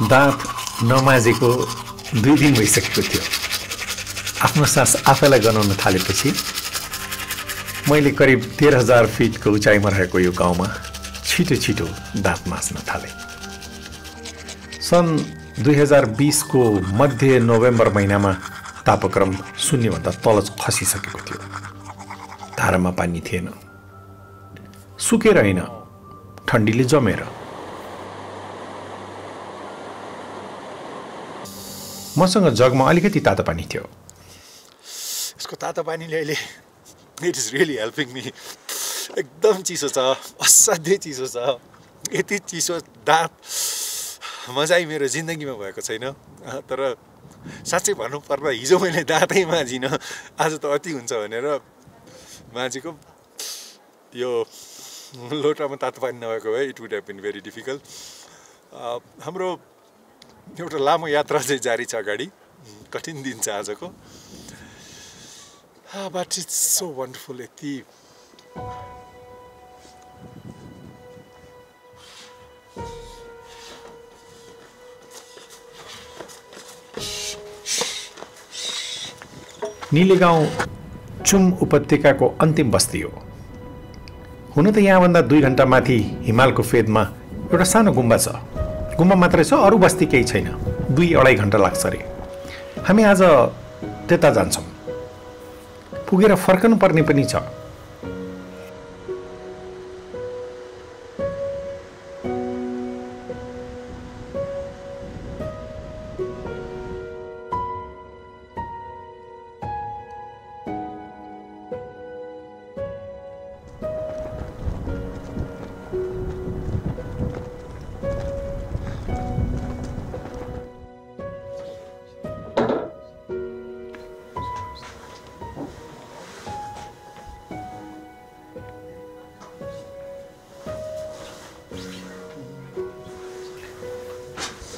दाँत नमाजेको 2 दिन भइसकेको थियो। आफ्नो सास आफैलाई गनाउन थालेपछि मैले करिब 13,000 फिटको उचाइमा रहेको यो गाउँमा छिटो छिटो दाँत माझ्न थालेँ। सन् 2020 को मध्य नोभेम्बर महिनामा तापक्रम 0 भन्दा तल खसिसकेको थियो। धारामा पानी थिएन, सुकेर हैन, ठण्डीले जमेर। मसँग जगमा अलिकति तातो पानी थियो। यसको तातो पानीले अहिले it is really helping me. एकदम चिसो छ, असाध्यै चिसो छ। यति चिसो दाँत मजाइ मेरो जिन्दगीमा भएको छैन। तर साँच्चै भन्नुपर्दा हिजो मैले दाँतै माझिनँ, आज त अति हुन्छ भनेर माझेको। यो लोटामा तातो पानी नभएको भए it would have been very difficult. हाम्रो एउटा लामो यात्रा चाहिँ जारी छ अगाडि। कठिन दिन छ आजको। But it's so wonderful. यति नीलेगाउँ चुम उपत्यकाको अन्तिम बस्ती हो। हुन त यहाँभन्दा 2 घण्टा माथि हिमालको फेदमा एउटा सानो गुम्बा छ। गुम्बा मात्रै छ, अरू बस्ती केही छैन। 2-2.5 घण्टा लाग्छ अरे। हामी आज त्यता जान्छौँ। पुगेर फर्कनु पर्ने पनि छ।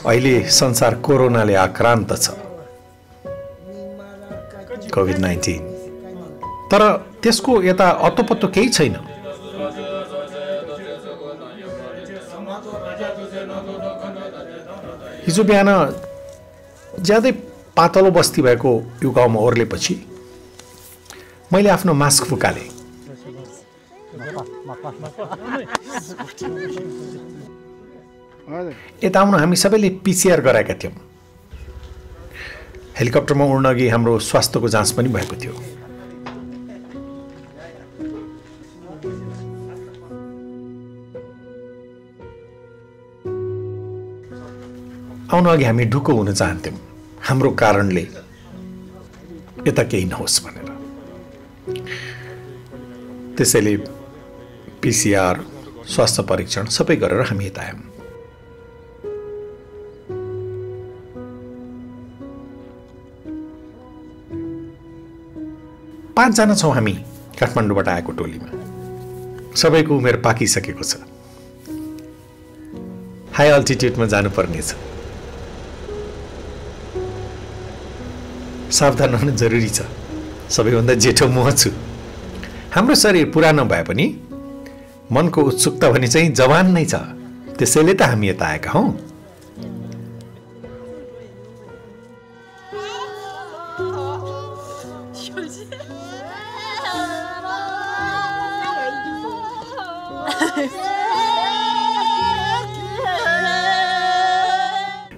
अहिले संसार कोरोनाले आक्रान्त छ, कोभिड-19। तर त्यसको यता अत्तोपत्तो केही छैन। हिजो बिहान ज्यादै पातलो बस्ती भएको यो गाउँमा ओर्लेपछि मैले आफ्नो मास्क फुकालेँ। यता आउनु हामी सबैले PCR गराएका थियौँ। हेलिकप्टरमा उड्न अघि हाम्रो स्वास्थ्यको जाँच पनि भएको थियो। आउनु अघि हामी ढुक्क हुन चाहन्थ्यौँ, हाम्रो कारणले यता केही नहोस् भनेर। त्यसैले PCR, स्वास्थ्य परीक्षण सबै गरेर हामी यता आयौँ। 5 जना छौँ हामी काठमाडौँबाट आएको टोलीमा। सबैको उमेर पाकिसकेको छ। हाई अल्टिट्युडमा जानुपर्ने छ। सावधान रहनु जरुरी छ। सबैभन्दा जेठो म छु। हाम्रो शरीर पुरानो भए पनि मनको उत्सुकता भने चाहिँ जवान नै छ। त्यसैले त हामी यता आएका हौँ।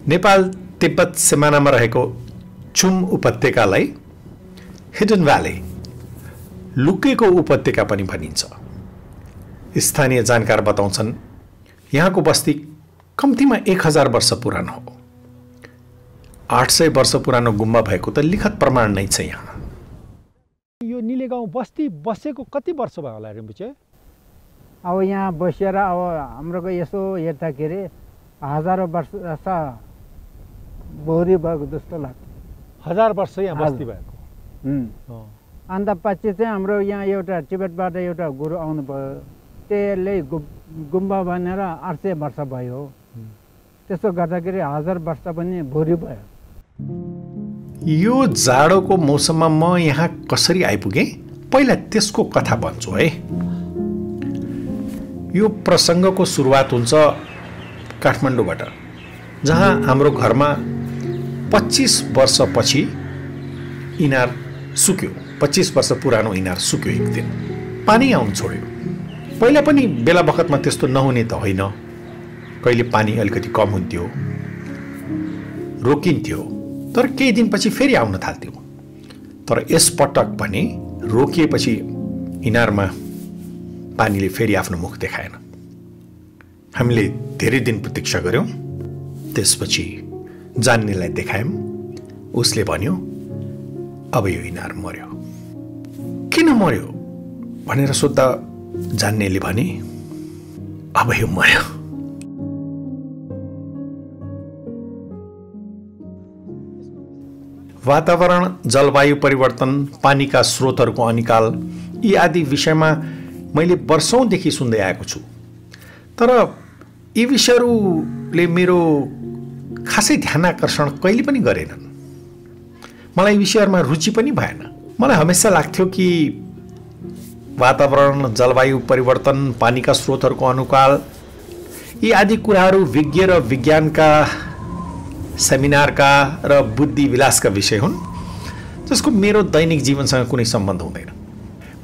नेपाल तिब्बत सिमानामा रहेको चुम उपत्यकालाई हिडन भ्याली, लुकेको उपत्यका पनि भनिन्छ। स्थानीय जानकार बताउँछन् यहाँको बस्ती कम्तीमा 1000 वर्ष पुरानो हो। 800 वर्ष पुरानो गुम्बा भएको त लिखत प्रमाण नै छ। यहाँ यो नीलेगाउँ बस्ती बसेको कति वर्ष भयो होला रिम्बुचे? अब यहाँ बसेर अब हाम्रो यसो हेर्दाखेरि 1000 वर्ष बोरी भएको जस्तो लाग्छ। 1000 वर्ष यहाँ बस्ती भएको। अन्त पछि चाहिँ हाम्रो यहाँ एउटा टिबेटबाट एउटा गुरु आउनुभयो। त्यसले गुम्बा बनेर 800 वर्ष भयो। त्यसो गर्दाखेरि 1000 वर्ष पनि भुरी भयो। यो जाडोको मौसममा म यहाँ कसरी आइपुगेँ पहिला त्यसको कथा भन्छु है। यो प्रसङ्गको सुरुवात हुन्छ काठमाडौँबाट। जहाँ हाम्रो घरमा 25 वर्षपछि इनार सुक्यो। 25 वर्ष पुरानो इनार सुक्यो एक दिन, पानी आउनु छोड्यो। पहिला पनि बेला बखतमा त्यस्तो नहुने त होइन, कहिले पानी अलिकति कम हुन्थ्यो, रोकिन्थ्यो, तर केही दिनपछि फेरि आउन थाल्थ्यो। तर यसपटक पनि रोकिएपछि इनारमा पानीले फेरि आफ्नो मुख देखाएन। हामीले धेरै दिन प्रतीक्षा गर्यौँ। त्यसपछि जान्नेलाई देखायौँ। उसले भन्यो अब यो इनार मर्यो। किन मर्यो भनेर सोद्धा जान्नेले भने अब यो मर्यो। वातावरण, जलवायु परिवर्तन, पानीका स्रोतहरूको अनिकाल यी आदि विषयमा मैले वर्षौंदेखि सुन्दै आएको छु। तर यी विषयहरूले मेरो खासै ध्यानाकर्षण कहिले पनि गरेनन्। मलाई यी विषयहरूमा रुचि पनि भएन। मलाई हमेसा लाग्थ्यो कि वातावरण, जलवायु परिवर्तन, पानीका स्रोतहरूको अनुकाल यी आदि कुराहरू विज्ञ र विज्ञानका, सेमिनारका र बुद्धि विलासका विषय हुन्, जसको मेरो दैनिक जीवनसँग कुनै सम्बन्ध हुँदैन।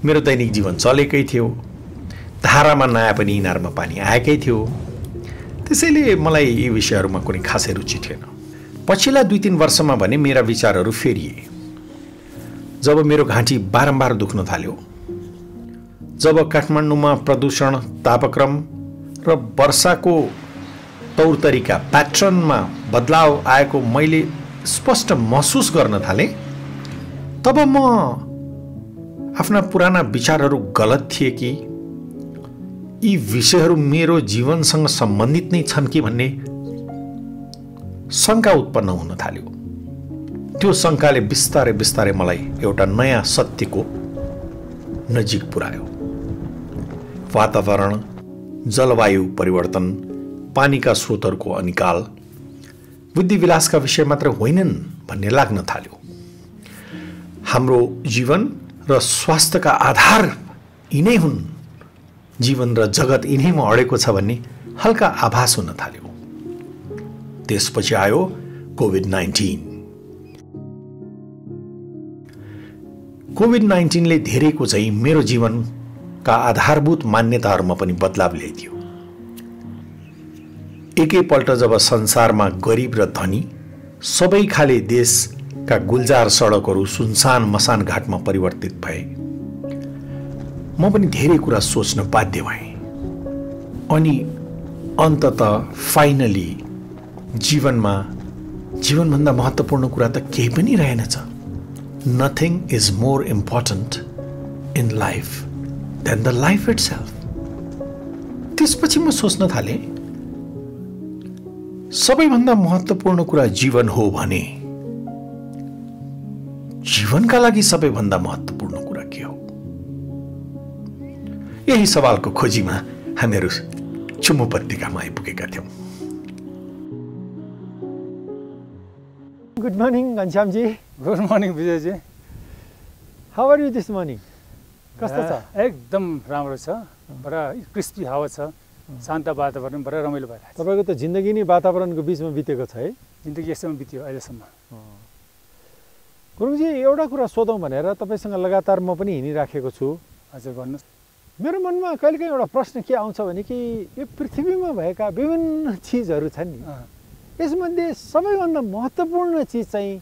मेरो दैनिक जीवन चलेकै थियो, धारामा नआए पनि इनारमा पानी आएकै थियो। त्यसैले मलाई यी विषयहरूमा कुनै खासै रुचि थिएन। पछिल्ला 2-3 वर्षमा भने मेरा विचारहरू फेरिए। जब मेरो घाँटी बारम्बार दुख्न थाल्यो, जब काठमाडौँमा प्रदूषण, तापक्रम र वर्षाको तौर तरिका, प्याटर्नमा बदलाव आएको मैले स्पष्ट महसुस गर्न थालेँ, तब म आफ्ना पुराना विचारहरू गलत थिए कि यी विषयहरू मेरो जीवनसँग सम्बन्धित नै छन् कि भन्ने शङ्का उत्पन्न हुन थाल्यो। त्यो शङ्काले बिस्तारै बिस्तारै मलाई एउटा नयाँ सत्यको नजिक पुर्यायो। वातावरण, जलवायु परिवर्तन, पानीका स्रोतहरूको अनिकाल बुद्धि विलासका विषय मात्र होइनन् भन्ने लाग्न थाल्यो। हाम्रो जीवन र स्वास्थ्यका आधार यिनै हुन्, जीवन र जगत यिनैमा अडेको छ भन्ने हल्का आभास हुन थाल्यो। त्यसपछि आयो कोभिड-19। कोभिड-19ले धेरैको चाहिँ मेरो जीवनका आधारभूत मान्यताहरूमा पनि बदलाव ल्याइदियो। एकैपल्ट जब संसारमा गरिब र धनी सबै खाले देशका गुल्जार सडकहरू सुनसान मसान घाटमा परिवर्तित भए, म पनि धेरै कुरा सोच्न बाध्य भएँ। अनि अन्ततः फाइनली जीवनभन्दा महत्त्वपूर्ण कुरा त केही पनि रहेनछ। Nothing is more important in life than the life itself. त्यसपछि म सोच्न थालेँ, सबैभन्दा महत्त्वपूर्ण कुरा जीवन हो भने जीवनका लागि सबैभन्दा महत्त्वपूर्ण कुरा के हो? यही सवालको खोजीमा हामीहरू चुम उपत्यकामा आइपुगेका थियौँ। Good morning Ghanshyamji. Good morning Vijayji. How are you this morning? कस्तो छ? एकदम राम्रो छ, बडा क्रिस्पी हावा छ, शान्त वातावरण, बडा रमाइलो भइरहेको छ। तपाईँको त जिन्दगी नै वातावरणको बिचमा बितेको छ है? जिन्दगी यसैमा बित्यो अहिलेसम्म। गुरुङजी, एउटा कुरा सोधौँ भनेर तपाईँसँग लगातार म पनि हिँडिराखेको छु। हजुर भन्नुहोस्। मेरो मनमा कहिलेकाहीँ एउटा प्रश्न के आउँछ भने कि यो पृथ्वीमा भएका विभिन्न चिजहरू छन् नि, यसमध्ये सबैभन्दा महत्त्वपूर्ण चिज चाहिँ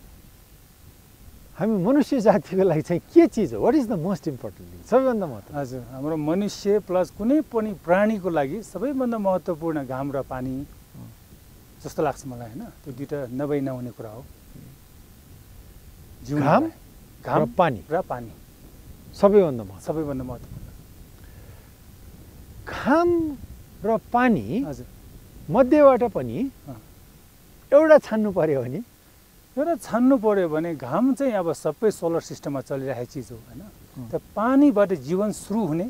हामी मनुष्य जातिको लागि चाहिँ के चिज हो? What is the most important thing? सबैभन्दा महत्त्व। हजुर, हाम्रो मनुष्य प्लस कुनै पनि प्राणीको लागि सबैभन्दा महत्त्वपूर्ण घाम र पानी जस्तो लाग्छ मलाई, होइन? त्यो दुईवटा नभई नहुने कुरा हो। घाम र पानी सबैभन्दा महत्त्वपूर्ण। घाम र पानी मध्येबाट पनि एउटा छान्नु पर्यो भने घाम चाहिँ अब सबै सोलर सिस्टममा चलिरहेको चिज हो, होइन? त पानीबाट जीवन सुरु हुने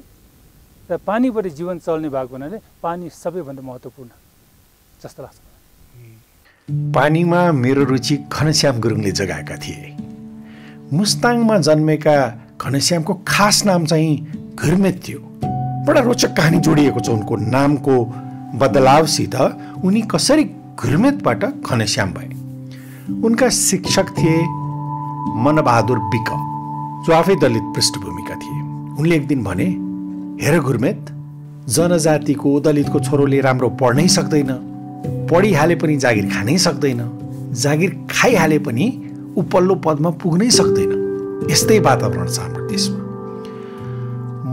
र पानीबाट जीवन चल्ने भएको हुनाले पानी सबैभन्दा महत्त्वपूर्ण जस्तो लाग्छ। पानीमा मेरो रुचि घनश्याम गुरुङले जगाएका थिए। मुस्ताङमा जन्मेका घनश्यामको खास नाम चाहिँ घुर्मेत थियो। बडा रोचक कहानी जोडिएको छ उनको नामको बदलावसित। उनी कसरी घुर्मेतबाट घनश्याम भए। उनका शिक्षक थिए मनबहादुर विक, जो आफै दलित पृष्ठभूमिका थिए। उनले एक दिन भने, हेर घुर्मेत, जनजातिको दलितको छोरोले राम्रो पढ्नै सक्दैन, पढिहाले पनि जागिर खानै सक्दैन, जागिर खाइहाले पनि उपल्लो पदमा पुग्नै सक्दैन। यस्तै वातावरण छ हाम्रो देशमा।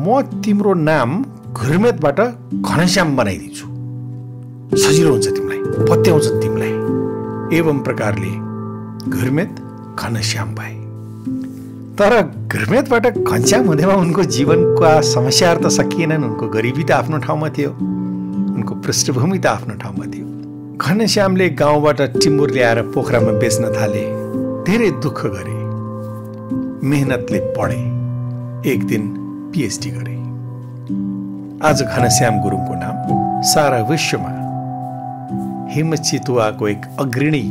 म तिम्रो नाम घुर्मेतबाट घनश्याम बनाइदिन्छु, सजिलो हुन्छ तिमीलाई, पत्याउँछ तिमीलाई। एवं प्रकारले घुर्मेत घनश्याम भए। तर घुर्मेतबाट घनश्याम हुँदैमा उनको जीवनका समस्याहरू त सकिएनन्। उनको गरिबी त आफ्नो ठाउँमा थियो, उनको पृष्ठभूमि त आफ्नो ठाउँमा थियो। घनश्यामले गाउँबाट टिमुर ल्याएर पोखरामा बेच्न थाले। धेरै दुःख गरे, मेहनतले पढे, एक दिन पिएचडी गरे। आज घनश्याम गुरुङको नाम सारा विश्वमा हिमचितुवाको एक अग्रणी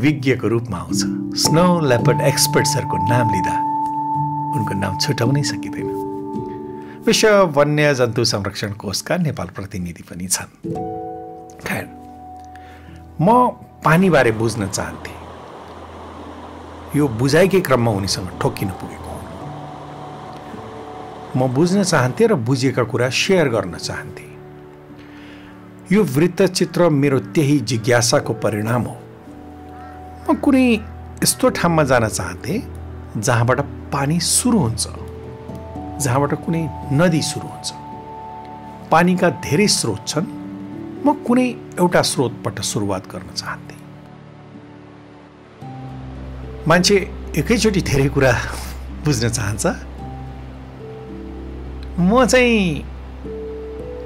विज्ञको रूपमा आउँछ। स्नो लेपर्ड एक्सपर्ट्सहरूको नाम लिँदा उनको नाम छुटाउनै सकिँदैन। विश्व वन्य जन्तु संरक्षण कोषका नेपाल प्रतिनिधि पनि छन्। खैर, म पानीबारे बुझ्न चाहन्थे। यो बुझाइकै क्रममा उनीसँग ठोक्किन पुगेको हुँ। म बुझ्न चाहन्थे र बुझेका कुरा सेयर गर्न चाहन्थे। यो वृत्तचित्र मेरो त्यही जिज्ञासाको परिणाम हो। म कुनै यस्तो ठाउँमा जान चाहन्थे जहाँबाट पानी सुरु हुन्छ, जहाँबाट कुनै नदी सुरु हुन्छ। पानीका धेरै स्रोत छन्, म कुनै एउटा स्रोतबाट सुरुवात गर्न चाहन्थे। मान्छे एकैचोटि धेरै कुरा बुझ्न चाहन्छ। म चाहिँ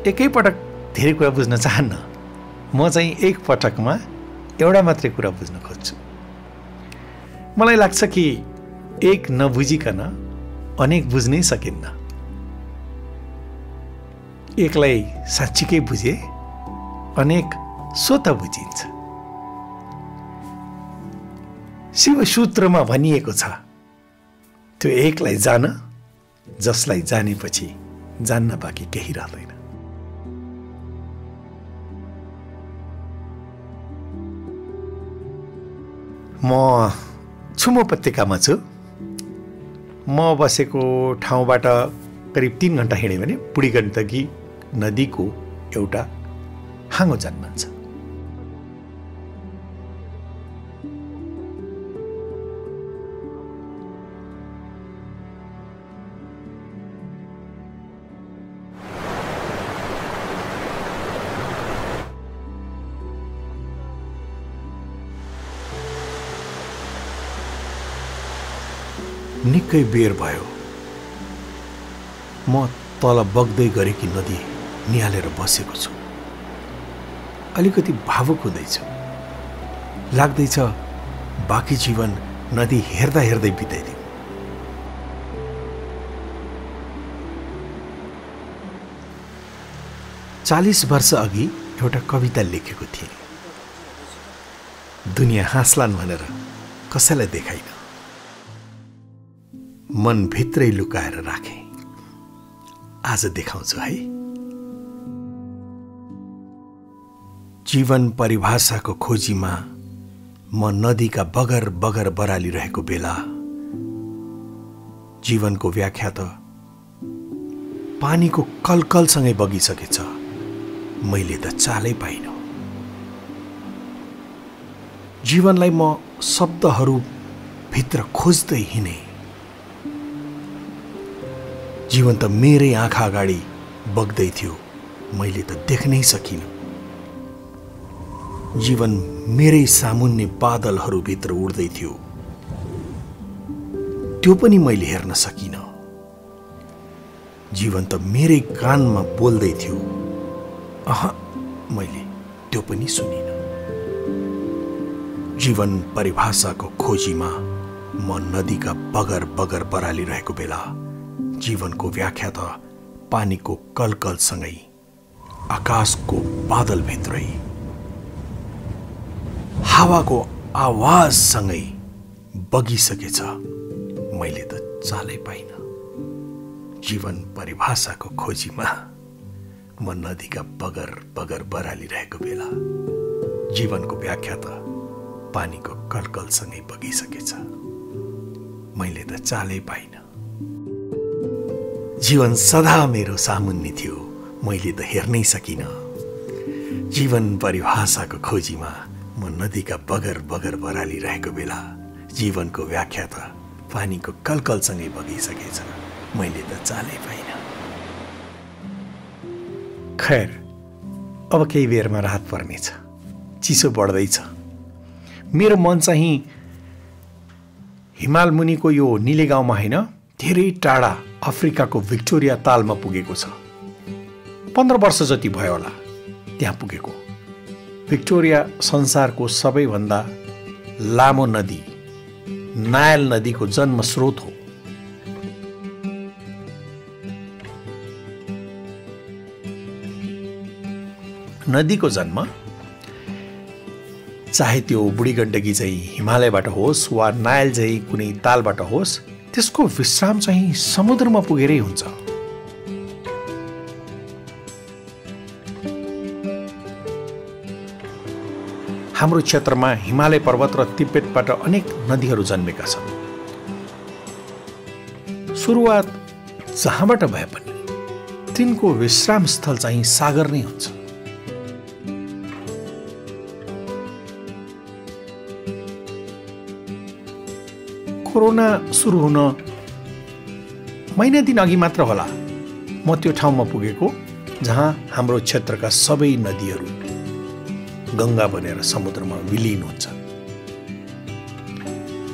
एकैपटक धेरै कुरा बुझ्न चाहन्न। म चाहिँ एक पटकमा एउटा मात्रै कुरा बुझ्न खोज्छु। मलाई लाग्छ कि एक नबुझिकन अनेक बुझ्नै सकिन्न। एकलाई साँच्चीकै बुझे अनेक स्वत बुझिन्छ। शिवसूत्रमा भनिएको छ, त्यो एकलाई जान जसलाई जानेपछि जान्न बाँकी केही रहँदैन। म छुमो उपत्यकामा छु। म बसेको ठाउँबाट करिब 3 घण्टा हिँड्यो भने बुढी गण्डकी नदीको एउटा हाँगो जन्मन्छ। निकै बेर भयो म तल बग्दै गरेकी नदी निहालेर बसेको छु। अलिकति भावुक हुँदैछु। लाग्दैछ बाँकी जीवन नदी हेर्दा हेर्दै बिताइदिउँ। 40 वर्ष अघि एउटा कविता लेखेको थिएँ। दुनियाँ हाँस्लान् भनेर कसैलाई देखाइन, मन भित्रै लुकाएर राखे। आज देखाउँछु है। जीवन परिभाषाको खोजीमा म नदीका बगर बगर बरालिरहेको बेला जीवनको व्याख्या त पानीको कलकलसँगै बगिसकेछ। मैले त चालै पाइन। जीवनलाई म शब्दहरू भित्र खोज्दै हिँडे। जीवन त मेरै आँखा अगाडि बग्दै थियो, मैले त देख्नै सकिन। जीवन मेरै सामुन्ने बादलहरूभित्र उड्दै थियो, त्यो पनि मैले हेर्न सकिन। जीवन त मेरै कानमा बोल्दै थियो, मैले त्यो पनि सुनिन। जीवन परिभाषाको खोजीमा म नदीका बगर बगर बरालिरहेको बेला जीवनको व्याख्या त पानीको कलकलसँगै आकाशको बादलभित्रै हावाको आवाजसँगै बगिसकेछ। मैले त चालै पाइन। जीवन परिभाषाको खोजीमा म नदीका बगर बगर बरालिरहेको बेला जीवनको व्याख्या त पानीको कलकलसँगै बगिसकेछ। मैले त चालै पाइनँ। जीवन सदा मेरो सामुन्ने थियो, मैले त हेर्नै सकिनँ। जीवन परिभाषाको खोजीमा म नदीका बगर बगर बरालिरहेको बेला जीवनको व्याख्या त पानीको कलकलसँगै बगिसकेछ। मैले त चालै पाइनँ। खैर, अब केही बेरमा रात पर्नेछ, चिसो बढ्दैछ। मेरो मन चाहिँ हिमाल मुनिको यो निले गाउँमा होइन, धेरै टाढा अफ्रिकाको भिक्टोरिया तालमा पुगेको छ। 15 वर्ष जति भयो होला त्यहाँ पुगेको। भिक्टोरिया संसारको सबैभन्दा लामो नदी नाइल नदीको जन्म स्रोत हो। नदीको जन्म चाहे त्यो बुढी गण्डकी चाहिँ हिमालयबाट होस् वा नाइल चाहिँ कुनै तालबाट होस्, त्यसको विश्राम चाहिँ समुद्रमा पुगेरै हुन्छ। हाम्रो क्षेत्रमा हिमालय पर्वत र तिब्बतबाट अनेक नदीहरू जन्मेका छन्। सुरुवात जहाँबाट भए पनि तिनको विश्राम स्थल चाहिँ सागर नै हुन्छ। कोरोना सुरु हुन महिना दिन अघि मात्र होला म त्यो ठाउँमा पुगेको जहाँ हाम्रो क्षेत्रका सबै नदीहरू गङ्गा बनेर समुद्रमा विलीन हुन्छन्।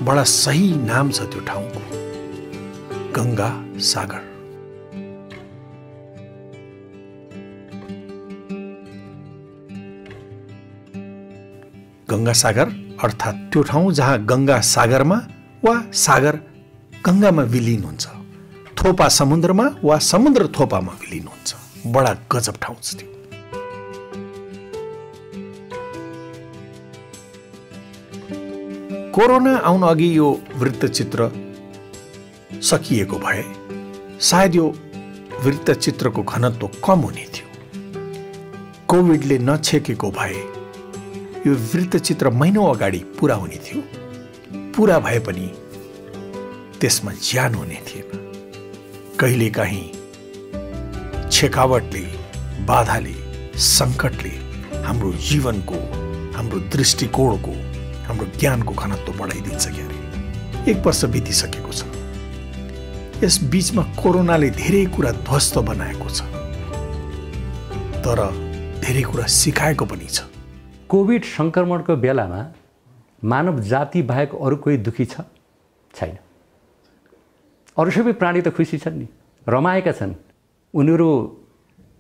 बडा सही नाम छ त्यो ठाउँको, गङ्गा सागर। गङ्गा सागर अर्थात् त्यो ठाउँ जहाँ गङ्गा सागरमा वा सागर गङ्गामा विलीन हुन्छ, थोपा समुद्रमा वा समुद्र थोपामा विलीन हुन्छ। बडा गजब ठाउँ छ त्यो। कोरोना आउन अघि यो वृत्तचित्र सकिएको भए सायद यो वृत्तचित्रको घनत्व कम हुने थियो। कोभिडले नछेकेको भए यो वृत्तचित्र महिनौँ अगाडि पुरा हुने थियो। पुरा भए पनि त्यसमा ज्यान हुने थिएन। कहिलेकाहीँ छेकावटले, बाधाले, सङ्कटले हाम्रो जीवनको, हाम्रो दृष्टिकोणको, हाम्रो ज्ञानको घनत्व बढाइदिन्छ क्यारे। 1 वर्ष बितिसकेको छ। यस बीचमा कोरोनाले धेरै कुरा ध्वस्त बनाएको छ, तर धेरै कुरा सिकाएको पनि छ। कोभिड सङ्क्रमणको बेलामा मानव जाति बाहेक अरू कोही दुखी छ? छैन। अरू सबै प्राणी त खुसी छन् नि, रमाएका छन्। उनीहरू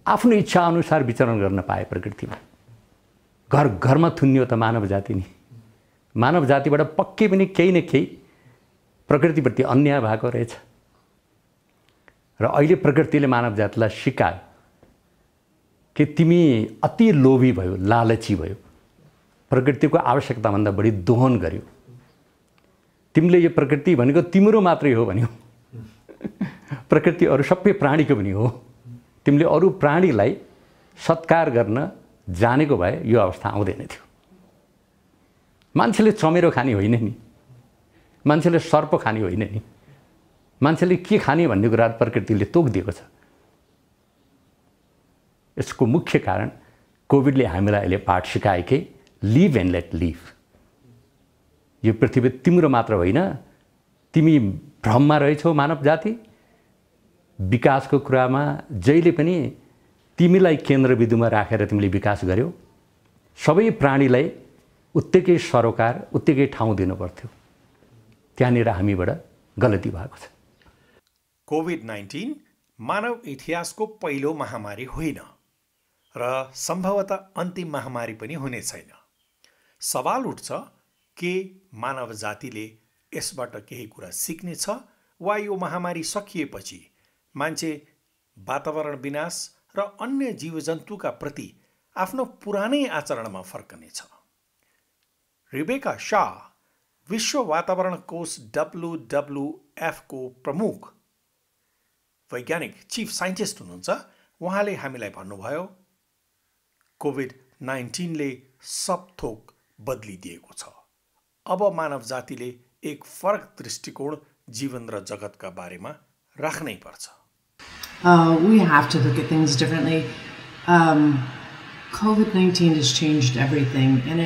आफ्नो इच्छा अनुसार विचरण गर्न पाए प्रकृतिमा। घर घरमा थुन्नियो त मानव जाति नि। मानव जातिबाट पक्कै पनि केही न केही प्रकृतिप्रति अन्याय भएको रहेछ र अहिले प्रकृतिले मानव जातिलाई सिकायो कि तिमी अति लोभी भयो, लालची भयो, प्रकृतिको आवश्यकताभन्दा बढी दोहन गर्यो। तिमीले यो प्रकृति भनेको तिम्रो मात्रै हो भन्यो। प्रकृति अरू सबै प्राणीको पनि हो। तिमीले अरू प्राणीलाई सत्कार गर्न जानेको भए यो अवस्था आउँदैन थियो। मान्छेले चमेरो खाने होइन नि, मान्छेले सर्प खाने होइन नि, मान्छेले के खाने भन्ने कुरा प्रकृतिले तोकिदिएको छ। यसको मुख्य कारण कोभिडले हामीलाई अहिले पाठ सिकाएकै लिभ एन्ड लेट लिभ। यो पृथ्वी तिम्रो मात्र होइन, तिमी भ्रममा रहेछौ। मानव जाति विकासको कुरामा जहिले पनि तिमीलाई केन्द्रबिन्दुमा राखेर तिमीले विकास गर्यौ। सबै प्राणीलाई उत्तिकै सरोकार, उत्तिकै ठाउँ दिनु पर्थ्यो। त्यहाँनिर हामीबाट गलती भएको छ। कोभिड-19 मानव इतिहासको पहिलो महामारी होइन र सम्भवतः अन्तिम महामारी पनि हुने छैन। सवाल उठ्छ के मानव जातिले यसबाट केही कुरा सिक्नेछ वा यो महामारी सकिएपछि मान्छे वातावरण विनाश र अन्य जीवजन्तुका प्रति आफ्नो पुरानै आचरणमा फर्कनेछ। रिबेका शाह, विश्व वातावरण कोष WWF को प्रमुख वैज्ञानिक चिफ साइन्टिस्ट हुनुहुन्छ। उहाँले हामीलाई भन्नुभयो कोभिड-19 ले सब थोक बदलिदिएको छ। अब मानव जातिले एक फरक दृष्टिकोण जीवन र जगतका बारेमा राख्नै पर्छ। We have to look at things differently. COVID-19 has changed everything, and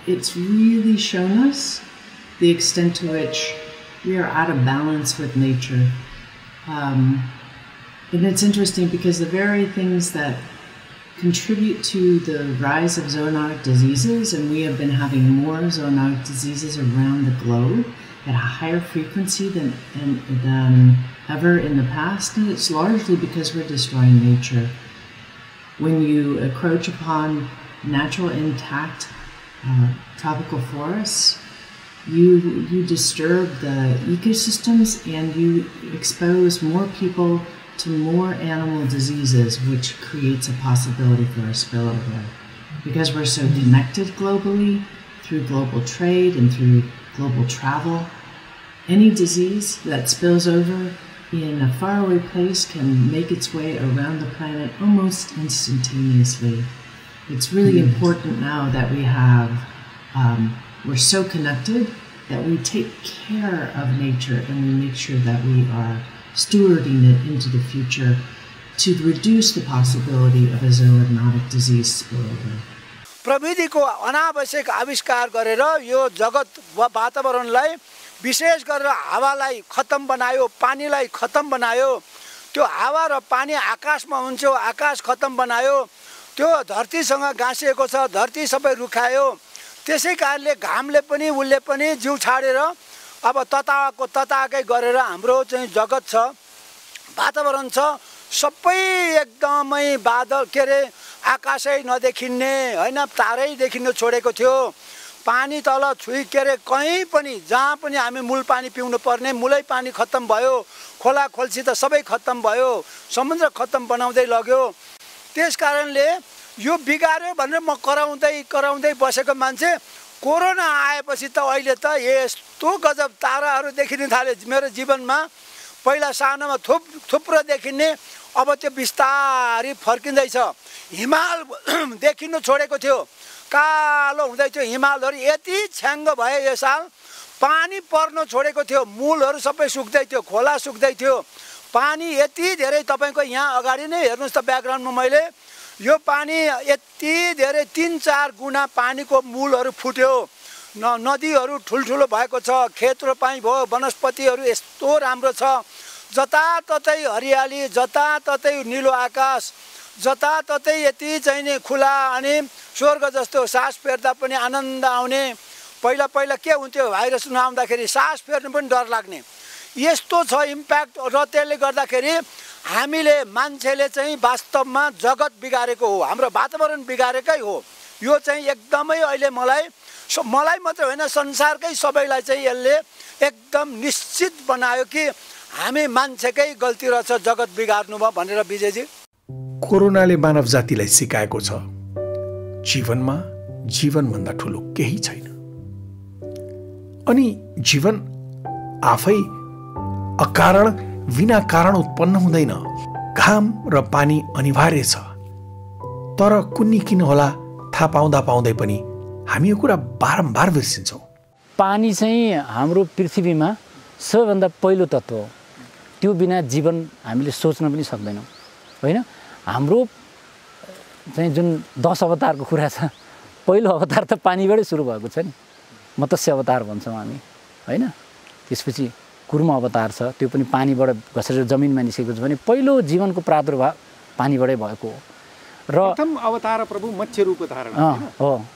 it's really shown us the extent to which we are out of balance with nature. And it's interesting because the very things that contribute to the rise of zoonotic diseases, and we have been having more zoonotic diseases around the globe at a higher frequency than ever in the past, and it's largely because we're destroying nature. When you encroach upon natural intact tropical forests, you disturb the ecosystems and you expose more people to more animal diseases, which creates a possibility for a spillover. Because we're so connected globally through global trade and through global travel, any disease that spills over in a faraway place can make its way around the planet almost instantaneously. It's really important now that we have, we're so connected that we take care of nature and we make sure that we are stewarding it into the future to reduce the possibility of a zoonotic disease spillover. प्रविधिको अनावश्यक आविष्कार गरेर यो जगत वातावरणलाई विशेष गरेर हावालाई खत्म बनायो, पानीलाई खत्म बनायो। त्यो हावा र पानी आकाशमा हुन्थ्यो, आकाश खत्म बनायो। त्यो धरतीसँग गाँसिएको छ, धरती सबै रुखायो। त्यसै कारणले घामले पनि उसले पनि जिउ छाडेर अब तताकै गरेर हाम्रो चाहिँ जगत छ, वातावरण छ, सबै एकदमै बादल के अरे आकाशै नदेखिने हैन, तारै देखिन छोडेको थियो। पानी तल छुई के अरे कहीँ पनि जहाँ पनि हामी मूल पानी पिउनु पर्ने मूलै पानी खत्तम भयो। खोला खोल्सी त सबै खत्तम भयो, समुद्र खत्तम बनाउँदै लग्यो। त्यस कारणले यो बिगार्यो भनेर म कराउँदै बसेको मान्छे कोरोना आएपछि त अहिले त यस्तो गजब ताराहरू देखिन थाले मेरो जीवनमा। पहिला सानोमा थुप्रो देखिने, अब त्यो बिस्तारै फर्किँदैछ। हिमाल देखिनु छोडेको थियो, कालो हुँदै थियो हिमालहरू, यति छ्याङ्ग भयो यो साल। पानी पर्न छोडेको थियो, मूलहरू सबै सुक्दै थियो, खोला सुक्दै थियो। पानी यति धेरै तपाईको यहाँ अगाडि नै हेर्नुस् त ब्याकग्राउन्डमा मैले यो पानी यति धेरै 3-4 गुणा पानीको मूलहरू फुट्यो। नदीहरू ठुल्ठुलो भएको छ, खेत रोपाई भयो, वनस्पतिहरू यस्तो राम्रो छ, जताततै हरियाली, जताततै निलो आकाश, जताततै यति चाहिँ नि खुला अनि स्वर्ग जस्तो सास फेर्दा पनि आनन्द आउने। पहिला के हुन्थ्यो, भाइरस नआउँदाखेरि सास फेर्नु पनि डर लाग्ने, यस्तो छ इम्प्याक्ट। र त्यसले गर्दाखेरि हामीले मान्छेले चाहिँ वास्तवमा जगत बिगारेको हो, हाम्रो वातावरण बिगारेकै हो। यो चाहिँ एकदमै अहिले मलाई मात्र होइन संसारकै सबैलाई चाहिँ यसले एकदम निश्चित बनायो कि हामी मान्छेकै गल्ती रहेछ जगत बिगार्नुमा भनेर। विजयजी, कोरोनाले मानव जातिलाई सिकाएको छ जीवनमा जीवनभन्दा ठुलो केही छैन। अनि जीवन आफै अकारण बिना कारण उत्पन्न हुँदैन। घाम र पानी अनिवार्य छ, तर कुन्नी किन होला थाहा पाउँदै पनि हामी यो कुरा बारम्बार बिर्सिन्छौँ। पानी चाहिँ हाम्रो पृथ्वीमा सबैभन्दा पहिलो तत्त्व हो, त्यो बिना जीवन हामीले सोच्न पनि सक्दैनौँ होइन। हाम्रो चाहिँ जुन 10 अवतारको कुरा छ, पहिलो अवतार त पानीबाटै सुरु भएको छ नि, मत्स्य अवतार भन्छौँ हामी होइन। त्यसपछि कुर्म अवतार छ, त्यो पनि पानीबाट घसेर जमिनमा निस्केको छ भने पहिलो जीवनको प्रादुर्भाव पानीबाटै भएको हो। र प्रथम अवतार प्रभु मत्स्य रूप धारण हो।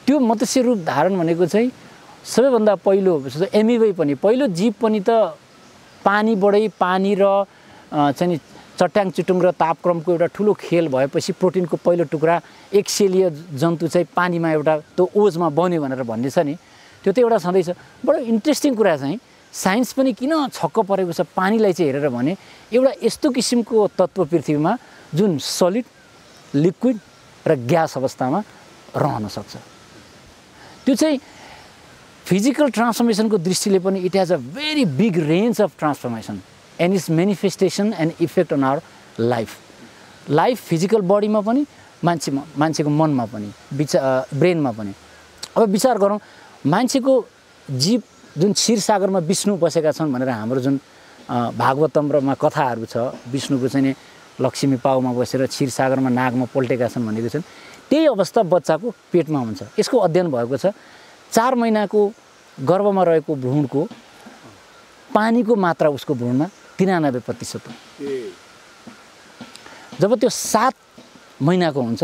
त्यो मत्स्य रूप धारण भनेको चाहिँ सबैभन्दा पहिलो एमिबै पनि पहिलो जीव पनि त पानीबाटै, पानी र चाहिँ चट्याङ चुटुङ र तापक्रमको एउटा ठुलो खेल भएपछि प्रोटिनको पहिलो टुक्रा एकसेलीय जन्तु चाहिँ पानीमा एउटा त्यो ओजमा बन्यो भनेर भन्ने छ नि, त्यो त एउटा छँदैछ। बडो इन्ट्रेस्टिङ कुरा चाहिँ साइन्स पनि किन छक्क परेको छ पानीलाई चाहिँ हेरेर भने एउटा यस्तो किसिमको तत्त्व पृथ्वीमा जुन सलिड, लिक्विड र ग्यास अवस्थामा रहन सक्छ। त्यो चाहिँ फिजिकल ट्रान्सफर्मेसनको दृष्टिले पनि it has a very big range of transformation and its manifestation and effect on our life physical बडीमा पनि मान्छेको मनमा पनि ब्रेनमा पनि। अब विचार गरौँ, मान्छेको जीव जुन क्षीरसागरमा विष्णु बसेका छन् भनेर हाम्रो जुन भागवतममा कथाहरू छ, विष्णुको चाहिँ लक्ष्मी पाउमा बसेर क्षीरसागरमा नागमा पल्टेका छन् भनेको छन्, त्यही अवस्था बच्चाको पेटमा हुन्छ। यसको अध्ययन भएको छ। 4 महिनाको गर्भमा रहेको भ्रूणको पानीको मात्रा उसको भ्रूणमा 93% हो। जब त्यो 7 महिनाको हुन्छ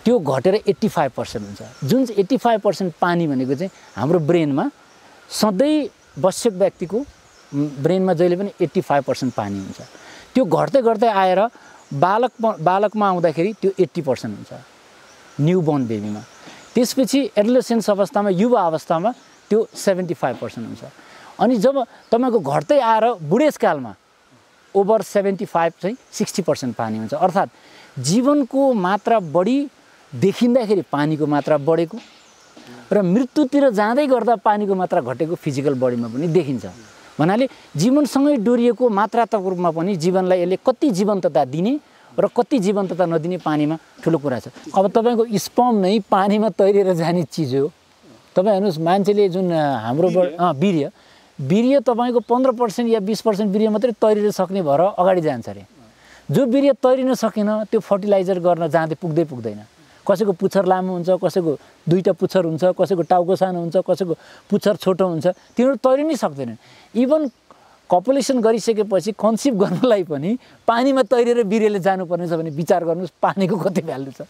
त्यो घटेर 85% हुन्छ। जुन 85% पानी भनेको चाहिँ हाम्रो ब्रेनमा सधैँ वयस्क व्यक्तिको ब्रेनमा जहिले पनि 85% पानी हुन्छ। त्यो घट्दै घट्दै आएर बालकमा आउँदाखेरि त्यो 80% हुन्छ न्युबोर्न बेबीमा। त्यसपछि एडोलेसेन्स अवस्थामा, युवा अवस्थामा त्यो 75% हुन्छ। अनि जब तपाईँको घट्दै आएर बुढेसकालमा ओभर 75 चाहिँ 60% पानी हुन्छ। अर्थात् जीवनको मात्रा बढी देखिँदाखेरि पानीको मात्रा बढेको र मृत्युतिर जाँदै गर्दा पानीको मात्रा घटेको फिजिकल बडीमा पनि देखिन्छ। भन्नाले जीवनसँगै डोरिएको मात्रात्मक रूपमा पनि जीवनलाई यसले कति जीवन्तता दिने र कति जीवन्तता नदिने पानीमा ठुलो कुरा छ। अब तपाईँको स्पर्म नै पानीमा तैरेर जाने चिज हो। तपाईँ हेर्नुहोस्, मान्छेले जुन हाम्रो वीर्य तपाईँको 15% या 20% वीर्य मात्रै तैरिन सक्ने भएर अगाडि जान्छ अरे। जो वीर्य तैरिन सकेन त्यो फर्टिलाइजर गर्न जाँदै पुग्दैन। कसैको पुच्छर लामो हुन्छ, कसैको 2टा पुच्छर हुन्छ, कसैको टाउको सानो हुन्छ, कसैको पुच्छर छोटो हुन्छ, तिनीहरू तैरिनै सक्दैनन्। इभन कपुलेसन गरिसकेपछि कन्सिभ गर्नलाई पनि पानीमा तैरेर वीर्यले जानुपर्ने छ भने विचार गर्नुहोस् पानीको कति भ्यालु छ।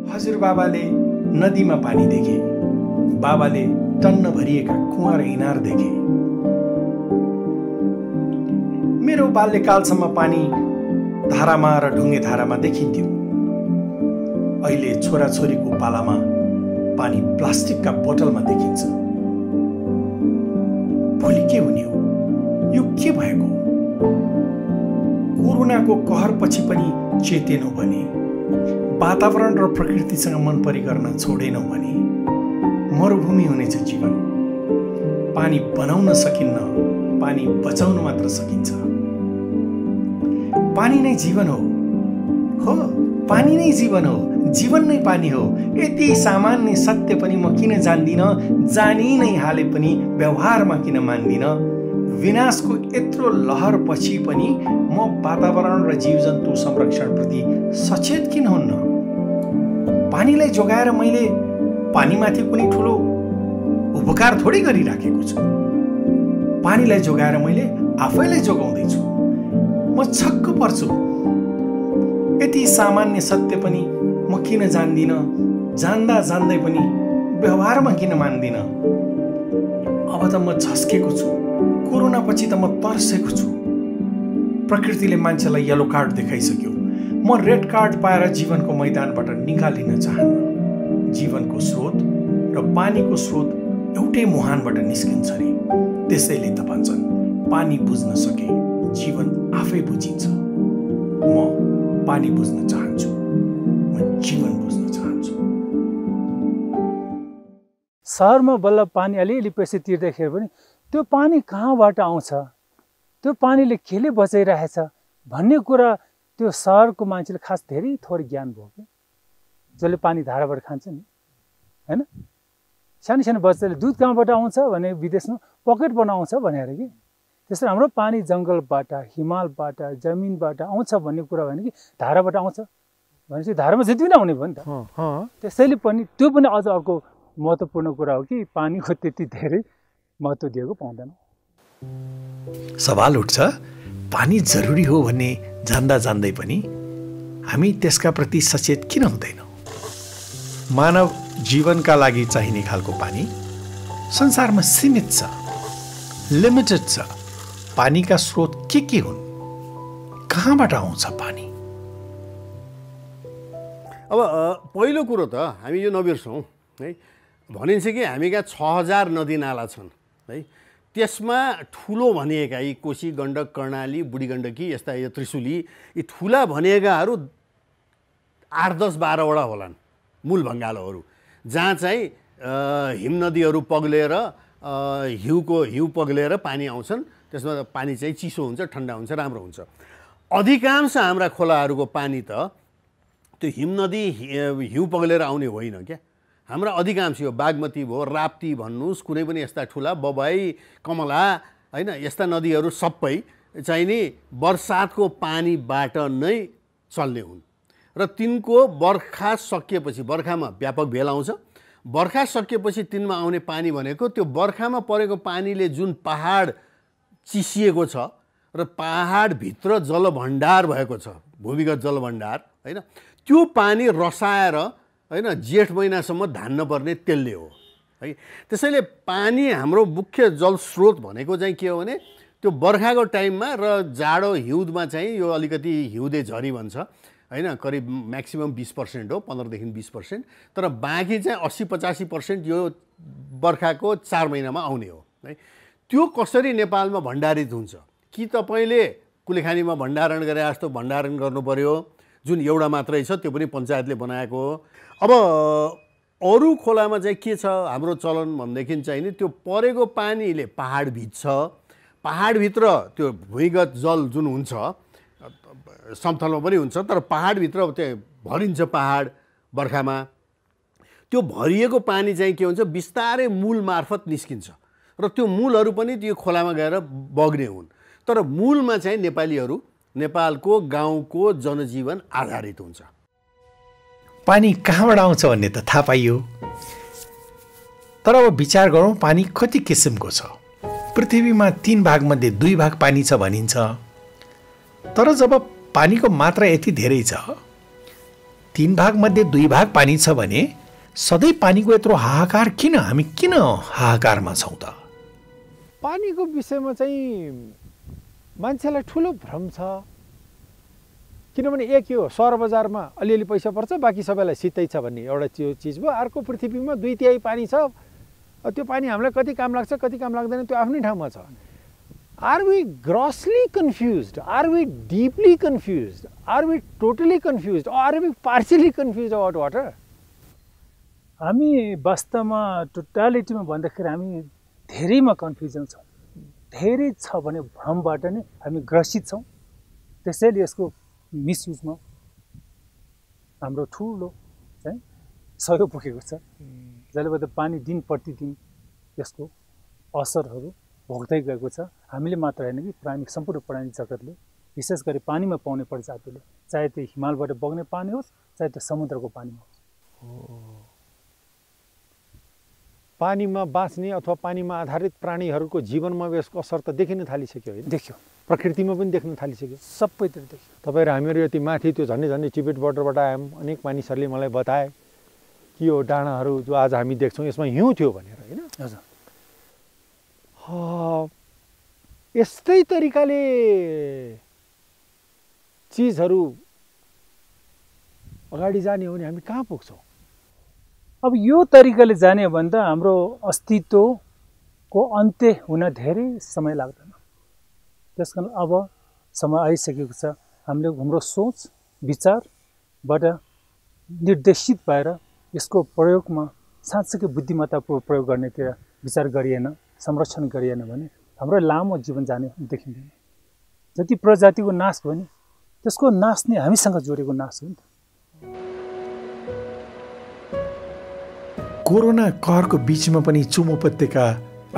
हजुरबाबाले नदीमा पानी देखे, बाबाले टन्न भरिएका कुवा र इनार देखे। मेरो बाल्यकालसम्म पानी धारामा र ढुङ्गे धारामा देखिन्थ्यो। अहिले छोराछोरीको पालामा पानी प्लास्टिकका बोतलमा देखिन्छ। भोलि के हुने हो? यो के भएको? कोरोनाको कहरपछि पनि चेतेनौँ भने, वातावरण र प्रकृतिसँग मन परी गर्न छोडेनौँ भने मरुभूमि हुनेछ जीवन। पानी बनाउन सकिन्न, पानी बचाउन मात्र सकिन्छ। पानी नै जीवन हो, पानी नै जीवन हो, जीवन नै पानी हो। यति सामान्य सत्य पनि म किन जान्दिनँ, जानी नै हाले पनि व्यवहारमा किन मान्दिनँ। विनाशको यत्रो लहर पछि पनि म वातावरण र जीवजन्तु संरक्षणप्रति सचेत किन हुन्न? पानीलाई जोगाएर मैले पानीमाथि कुनै ठुलो उपकार थोरै गरिराखेको छु। पानीलाई जोगाएर मैले आफैलाई जोगाउँदैछु। म छक्क पर्छु, यति सामान्य सत्य पनि म किन जान्दिनँ, जान्दा जान्दै पनि व्यवहारमा किन मान्दिनँ। अब त म झस्केको छु। कोरोना पछि त म तर्सेको छु। प्रकृतिले मान्छेलाई येलो कार्ड देखाइसक्यो। म रेड कार्ड पाएर जीवनको मैदानबाट निकालिन चाहन्न। जीवनको स्रोत र पानीको स्रोत एउटै मुहानबाट निस्किन्छ रे। त्यसैले त भन्छन्, पानी बुझ्न सके जीवन आफै बुझिन्छ। म पानी बुझ्न चाहन्छु, म जीवन बुझ्न चाहन्छु। सहरमा बल्ल पानी अलिअलि पैसा तिर्दाखेरि पनि त्यो पानी कहाँबाट आउँछ, त्यो पानीले केले बचाइरहेछ भन्ने कुरा त्यो सहरको मान्छेले खास धेरै थोरै ज्ञान भयो कि। जसले पानी धाराबाट खान्छ नि, हैन? सानो सानो बच्चाले दुध कहाँबाट आउँछ भने विदेशमा पकेटबाट आउँछ भनेर कि। त्यसरी हाम्रो पानी जङ्गलबाट, हिमालबाट, जमिनबाट आउँछ भन्ने कुरा भने कि धाराबाट आउँछ भनेपछि धारामा जति पनि आउने भयो नि त। त्यसैले पनि त्यो पनि अझ अर्को महत्त्वपूर्ण कुरा हो कि पानीको त्यति धेरै महत्त्व दिएको पाउँदैन। सवाल उठ्छ, पानी जरुरी हो भन्ने जान्दा जान्दै पनि हामी त्यसका प्रति सचेत किन हुँदैनौँ? मानव जीवनका लागि चाहिने खालको पानी संसारमा सीमित छ, लिमिटेड छ। पानीका स्रोत के हुन्? कहाँबाट आउँछ पानी? अब पहिलो कुरो त हामी यो नबिर्सौँ है, भनिन्छ कि हामी कहाँ 6000 नदी नाला छन् है। त्यसमा ठुलो भनिएका यी कोशी, गण्डक, कर्णाली, बुढी गण्डकी, यस्ता यो त्रिशुली, यी ठुला भनिएकाहरू 8, 10, 12वटा होलान् मूल भङ्गालोहरू, जहाँ चाहिँ हिम नदीहरू पग्लेर हिउँ पग्लेर पानी आउँछन्। त्यसमा पानी चाहिँ चिसो हुन्छ, ठन्डा हुन्छ, राम्रो हुन्छ। अधिकांश हाम्रा खोलाहरूको पानी त त्यो हिमनदी हिउँ पग्लेर आउने होइन क्या। हाम्रा अधिकांश यो बागमती भयो, राप्ती भन्नुहोस्, कुनै पनि यस्ता ठुला बबाई, कमला होइन, यस्ता नदीहरू सबै चाहिँ नि बर्सातको पानीबाट नै चल्ने हुन् र तिनको बर्खा सकिएपछि, बर्खामा व्यापक भेल आउँछ, बर्खा सकिएपछि तिनमा आउने पानी भनेको त्यो बर्खामा परेको पानीले जुन पहाड चिसिएको छ र पहाडभित्र जलभण्डार भएको छ, भूमिगत जलभण्डार होइन, त्यो पानी रसाएर होइन जेठ महिनासम्म धान्न पर्ने त्यसले हो है। त्यसैले पानी हाम्रो मुख्य जलस्रोत भनेको चाहिँ के हो भने त्यो बर्खाको टाइममा र जाडो हिउँदमा चाहिँ यो अलिकति हिउँदे झरी भन्छ होइन, करिब म्याक्सिमम 20% हो, 15 देखि 20%, तर बाँकी चाहिँ 80-85% यो बर्खाको 4 महिनामा आउने हो है। त्यो कसरी नेपालमा भण्डारित हुन्छ? कि तपाईँले कुलेखानीमा भण्डारण गरे जस्तो भण्डारण गर्नु पर्यो, जुन एउटा मात्रै छ, त्यो पनि पञ्चायतले बनाएको हो। अब अरू खोलामा चाहिँ के छ हाम्रो चलन भनेदेखि चाहिँ नि त्यो परेको पानीले पहाड भिज्छ, पहाडभित्र त्यो भूमिगत जल जुन हुन्छ समथलमा पनि हुन्छ, तर पहाडभित्र त्यहाँ भरिन्छ पहाड बर्खामा। त्यो भरिएको पानी चाहिँ के हुन्छ बिस्तारै मूल मार्फत निस्किन्छ र त्यो मूलहरू पनि त्यो खोलामा गएर बग्ने हुन्। तर मूलमा चाहिँ नेपालीहरू, नेपालको गाउँको जनजीवन आधारित हुन्छ। पानी कहाँबाट आउँछ भन्ने त थाहा पाइयो, तर अब विचार गरौँ पानी कति किसिमको छ। पृथ्वीमा 3 भागमध्ये 2 भाग पानी छ भनिन्छ, तर जब पानीको मात्रा यति धेरै छ, 3 भागमध्ये 2 भाग पानी छ भने सधैँ पानीको यत्रो हाहाकार किन? हामी किन हाहाकारमा छौँ त? पानीको विषयमा चाहिँ मान्छेलाई ठुलो भ्रम छ। किनभने एक यो सहर बजारमा अलिअलि पैसा पर्छ, बाँकी सबैलाई शीतै छ भन्ने एउटा चिज भयो। अर्को पृथ्वीमा 2/3 पानी छ, त्यो पानी हामीलाई कति काम लाग्छ कति काम लाग्दैन त्यो आफ्नै ठाउँमा छ। Are we grossly confused? Are we deeply confused? Are we totally confused? Are we partially confused about water? हामी वास्तवमा टोटालिटीमा भन्दाखेरि हामी धेरैमा कन्फ्युजन छौँ। धेरै छ भने भ्रमबाट नै हामी ग्रसित छौँ। त्यसैले यसको मिसयुजमा हाम्रो ठुलो चाहिँ सहयोग पुगेको छ, जसले गर्दा पानी दिन प्रतिदिन यसको असरहरू भोग्दै गएको छ। हामीले मात्र होइन कि प्राणी, सम्पूर्ण प्राणी जगतले, विशेष गरी पानीमा पाउने प्रजातिले, चाहे त्यो हिमालबाट बग्ने पानी होस् चाहे त्यो समुद्रको पानीमा होस्, पानीमा बाँच्ने अथवा पानीमा आधारित प्राणीहरूको जीवनमा यसको असर त देखिन थालिसक्यो होइन? देखियो, प्रकृतिमा पनि देख्न थालिसक्यो, सबैतिर देखियो। तपाईँ र हामीहरू यति माथि त्यो झन्डै झन्डै टिबेट बोर्डरबाट आयौँ, अनेक मानिसहरूले मलाई बताए कि यो डाँडाहरू जो आज हामी देख्छौँ यसमा हिउँ थियो भनेर होइन? हजुर, यस्तै तरिकाले चिजहरू अगाडि जाने हो भने हामी कहाँ पुग्छौँ? अब यो तरिकाले जाने हो भने त हाम्रो अस्तित्वको अन्त्य हुन धेरै समय लाग्दैन। त्यसकारण अब समय आइसकेको छ हामीले हाम्रो सोच विचारबाट निर्देशित भएर यसको प्रयोगमा साँच्चैकै बुद्धिमत्तापूर्वक प्रयोग गर्नेतिर विचार गरिएन, संरक्षण गरिएन भने हाम्रो लामो जीवन जाने देखिँदैन। जति प्रजातिको नाश भयो नि त्यसको नाश नै हामीसँग जोडेको नाश हो नि त। कोरोना कहरको बीचमा पनि चुम उपत्यका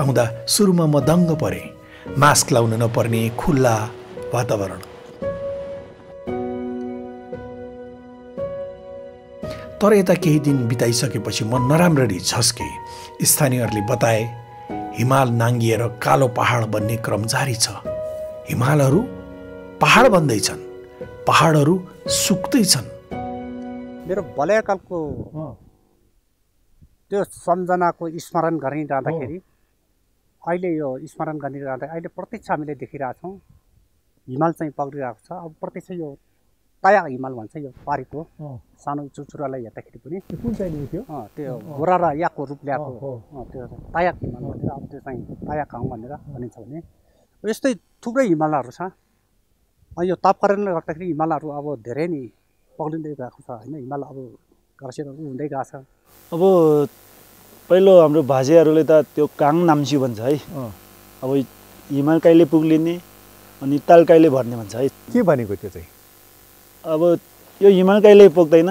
आउँदा सुरुमा म दङ्ग परेँ। मास्क लाउन नपर्ने खुल्ला वातावरण, तर यता केही दिन बिताइसकेपछि म नराम्ररी झस्के। स्थानीयहरूले बताए हिमाल नाङ्गिएर कालो पहाड बन्ने क्रम जारी छ। हिमालहरू पहाड बन्दैछन्, पहाडहरू सुक्दैछन्। मेरो बाल्यकालको त्यो सम्झनाको स्मरण गरिरहँदाखेरि अहिले यो स्मरण गरिरहँदा अहिले प्रत्यक्ष हामीले देखिरहेछौँ हिमाल चाहिँ पक्रिरहेको छ। अब प्रत्यक्ष यो ताया हिमाल भन्छ, यो पारीको सानो चुचुरालाई हेर्दाखेरि पनि कुन चाहिँ थियो त्यो घोरा र याकको रूप ल्याएको त्यो तायाक हिमाल भनेर, अब त्यो चाहिँ तायाक गाउँ भनेर भनिन्छ भने यस्तै थुप्रै हिमालहरू छ। यो तापकरणले गर्दाखेरि हिमालहरू अब धेरै नै पग्लिँदै गएको छ होइन? हिमाल अब घर्षणहरू हुँदै गएको छ। अब पहिलो हाम्रो भाषीहरूले त त्यो काङ नाम्ची भन्छ है। अब हिमाल कहिले पुग्लिने, अनि ताल कहिले भर्ने भन्छ है। के भनेको त्यो चाहिँ? अब यो हिमाल कहिले पोख्दैन,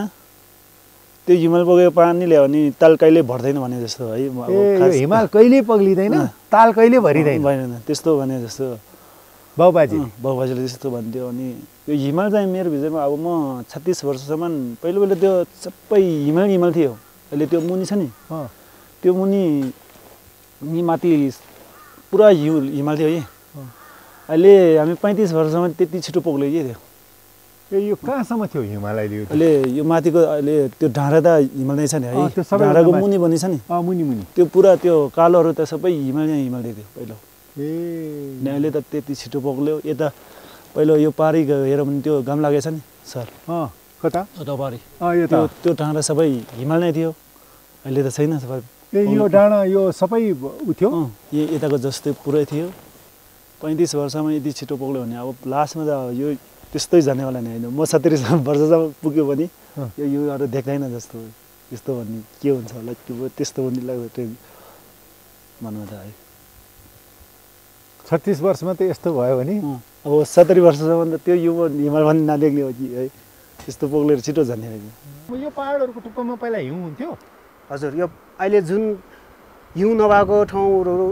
त्यो हिमाल पोखेको पानी ल्यायो भने ताल कहिले भर्दैन भने जस्तो है। यो हिमाल कहिले पग्लिँदैन, ताल कहिले भरिँदैन भएन त्यस्तो भने जस्तो बाबुबाजेले त्यस्तो भन्थ्यो। अनि यो हिमाल चाहिँ मेरो विषयमा अब म 36 वर्षसम्म पहिलो त्यो सबै हिमाल थियो। अहिले त्यो मुनि छ नि, त्यो मुनि माथि पुरा हिमाल थियो है। अहिले हामी 35 वर्षसम्म त्यति छिटो पोग्यो कि त्यो। यो कहाँसम्म थियो हिमाल अहिले? अहिले यो माथिको अहिले त्यो ढाँडा त हिमाल नै छ नि है, ढाँडाको मुनि बनी छ नि, मुनि त्यो पुरा त्यो कालोहरू त सबै हिमाल थियो पहिलो। अनि अहिले त त्यति छिटो पोग्यो। यता पहिलो यो पारी हेर भने त्यो घाम लागेछ नि सर, कता पारी त्यो ढाँडा सबै हिमाल नै थियो, अहिले त छैन सबै। यो डाँडा यो सबै उ थियो, यताको जस्तै पुरै थियो। 35 वर्षमा यति छिटो पोग्यो भने अब लास्टमा त यो त्यस्तै जानेवाला नै होइन। म 70 वर्षसम्म पुग्यो भने यो अरू देख्दैन जस्तो, यस्तो भन्ने के हुन्छ होला त्यस्तो भन्ने लाग्छ ट्रेन भन्नु त है। 36 वर्षमा त यस्तो भयो भने अब 70 वर्षसम्म त त्यो हिमाल भन्ने नदेख्ने हो कि है, त्यस्तो पोग्लेर छिटो जाने होइन। यो पाहाडहरूको टुप्पोमा पहिला हिउँ हुन्थ्यो? हजुर, यो अहिले जुन हिउँ नभएको ठाउँहरू,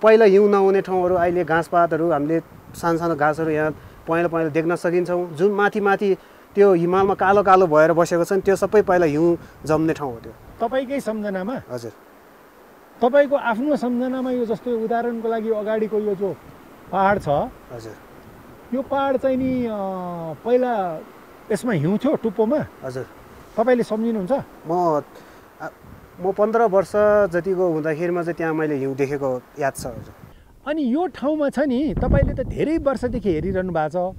पहिला हिउँ नहुने ठाउँहरू अहिले घाँसपातहरू हामीले सानो घाँसहरू यहाँ पहेँलो देख्न सकिन्छौँ। जुन माथि त्यो हिमालमा कालो कालो भएर बसेको छ नि, त्यो सबै पहिला हिउँ जम्ने ठाउँ हो त्यो। तपाईँकै सम्झनामा? हजुर, तपाईँको आफ्नो सम्झनामा यो जस्तो उदाहरणको लागि अगाडिको यो जो पहाड छ, हजुर, यो पहाड चाहिँ नि पहिला यसमा हिउँ थियो टुप्पोमा? हजुर। तपाईँले सम्झिनुहुन्छ? म 15 वर्ष जतिको हुँदाखेरिमा चाहिँ त्यहाँ मैले हिउँ देखेको याद छ। हजुर। अनि यो ठाउँमा छ नि, तपाईँले त धेरै वर्षदेखि हेरिरहनु भएको छ,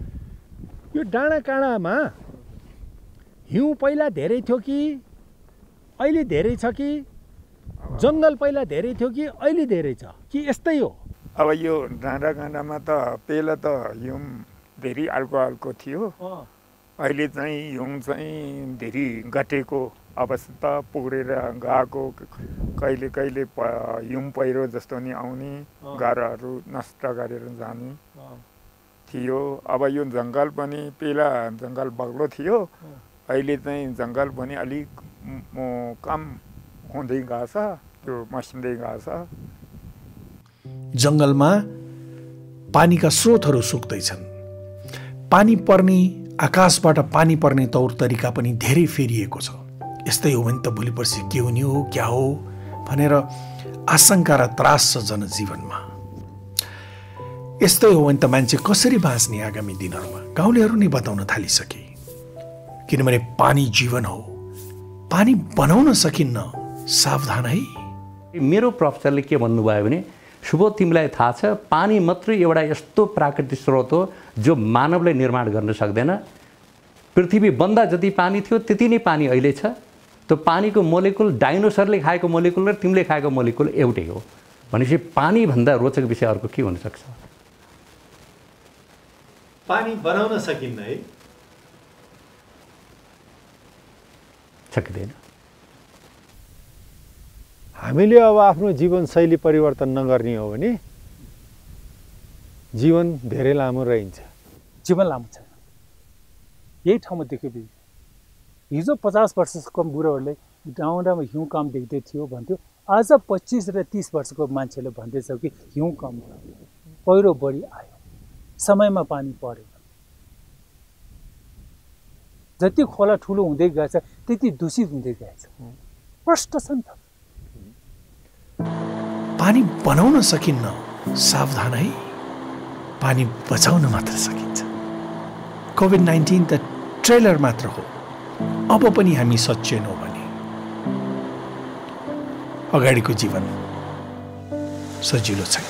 यो डाँडा काँडामा हिउँ पहिला धेरै थियो कि अहिले धेरै छ कि, जङ्गल पहिला धेरै थियो कि अहिले धेरै छ कि यस्तै हो? अब यो डाँडा काँडामा त पहिला त हिउँ धेरै अल्को थियो, अहिले चाहिँ हिउँ चाहिँ धेरै घटेको अवस्था पुगेर गएको। कहिले हिउँ पहिरो जस्तो नि आउने, घरहरू नष्ट गरेर जाने थियो। अब यो जङ्गल पनि पहिला जङ्गल बग्लो थियो, अहिले चाहिँ जङ्गल पनि अलिक कम हुँदै गएको छ, त्यो मसिँदै गएको छ। जङ्गलमा पानीका स्रोतहरू सुक्दैछन्। पानी पर्ने, आकाशबाट पानी पर्ने तौर तरिका पनि धेरै फेरिएको छ। यस्तै हो भने त भोलि पर्सि के हुने हो, क्या हो भनेर आशंका र त्रास छ जनजीवनमा। यस्तै हो भने त मान्छे कसरी बाँच्ने आगामी दिनहरूमा? गाउँलेहरू नै बताउन थालिसके, किनभने पानी जीवन हो, पानी बनाउन सकिन्न, सावधान है। मेरो प्रोफेसरले के भन्नुभयो भने, सुबोध तिमीलाई थाहा छ, पानी मात्रै एउटा यस्तो प्राकृतिक स्रोत हो जो मानवले निर्माण गर्न सक्दैन। पृथ्वी बन्दा जति पानी थियो त्यति नै पानी अहिले छ। त्यो पानीको मोलिकुल डाइनोसरले खाएको मोलिकुल र तिमीले खाएको मोलिकुल एउटै हो। भनेपछि पानीभन्दा रोचक विषय अर्को के हुनसक्छ? पानी बनाउन सकिन्न है? सक्दैन। हामीले अब आफ्नो जीवनशैली परिवर्तन नगर्ने हो भने जीवन धेरै लामो रहन्छ। जीवन लामो छ, यही ठाउँमा देख्यो। हिजो 50 वर्ष कम बुढोहरूले डाँडामा हिउँ कम देख्दै थियो भन्थ्यो, आज 25 र 30 वर्षको मान्छेले भन्दैछ कि हिउँ कम भयो, पहिरो बढी आयो, समयमा पानी परेन। जति खोला ठुलो हुँदै गएछ त्यति दूषित हुँदै गएछ। प्रष्ट छ नि त। पानी बनाउन सकिन्न, सावधान है। पानी बचाउन मात्र सकिन्छ। कोभिड-19 त ट्रेलर मात्र हो। अब पनि हामी सचेनौँ भने अगाडिको जीवन सजिलो छैन।